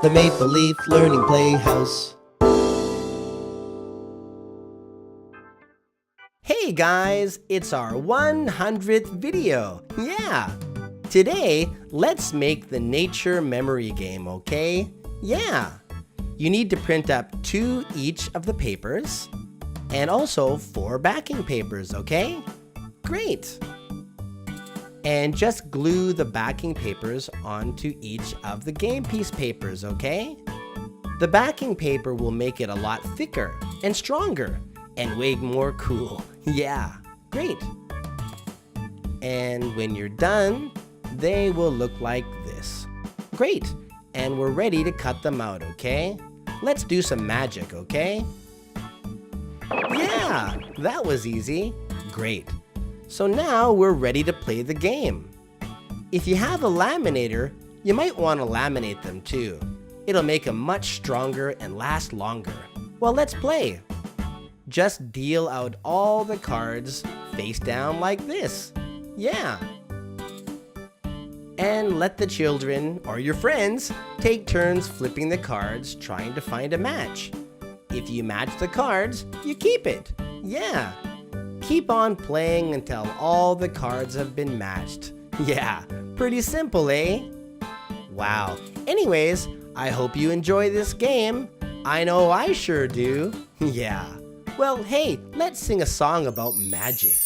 the Maple Leaf Learning Playhouse. Hey guys, it's our 100th video. Yeah! Today, let's make the nature memory game, okay? Yeah! You need to print up 2 each of the papers and also 4 backing papers, okay? Great! And just glue the backing papers onto each of the game piece papers, okay? The backing paper will make it a lot thicker and stronger and way more cool. Yeah, great. And when you're done, they will look like this. Great, and we're ready to cut them out, okay? Let's do some magic, okay? Yeah, that was easy. Great. So now we're ready to play the game. If you have a laminator, you might want to laminate them too. It'll make them much stronger and last longer. Well, let's play. Just deal out all the cards face down like this. Yeah. And let the children or your friends take turns flipping the cards trying to find a match. If you match the cards, you keep it. Yeah. Keep on playing until all the cards have been matched. Yeah, pretty simple, eh? Wow. Anyways, I hope you enjoy this game. I know I sure do. Yeah. Well, hey, let's sing a song about magic.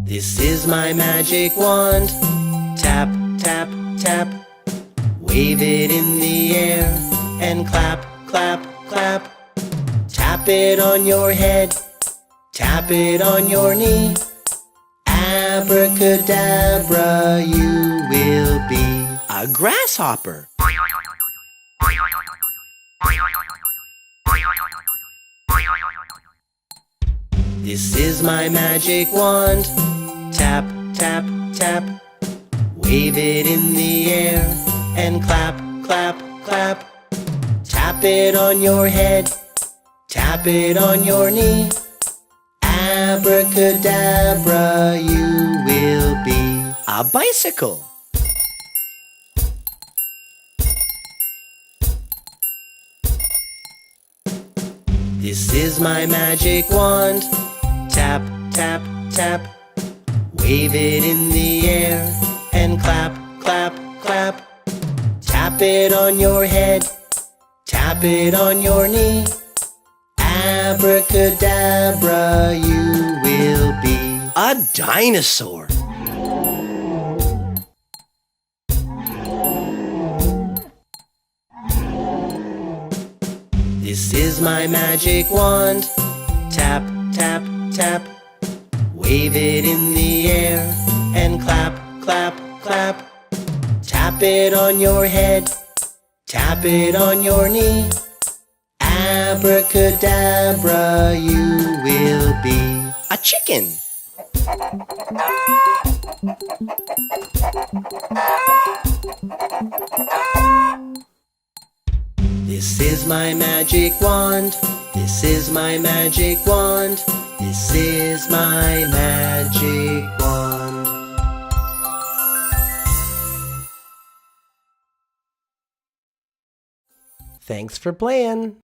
This is my magic wand. Tap, tap, tap. Wave it in the air and clap, clap, clap. Tap it on your head, tap it on your knee. Abracadabra, you will be a grasshopper. This is my magic wand. Tap, tap, tap. Wave it in the air and clap, clap, clap. Tap it on your head, tap it on your knee. Abracadabra, you will be a bicycle. This is my magic wand. Tap, tap, tap. Wave it in the air and clap, clap, clap. Tap it on your head, tap it on your knee. Abracadabra, you will be a dinosaur. This is my magic wand. Tap, tap, tap. Wave it in the air and clap, clap, clap. Tap it on your head, tap it on your knee. Abracadabra, you will be a chicken. This is my magic wand. This is my magic wand. This is my magic wand. Thanks for playing.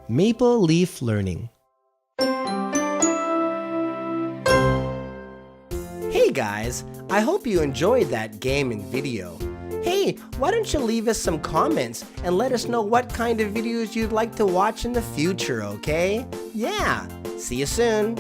Maple Leaf Learning. Hey guys, I hope you enjoyed that game and video. Hey, why don't you leave us some comments and let us know what kind of videos you'd like to watch in the future, okay? Yeah, see you soon.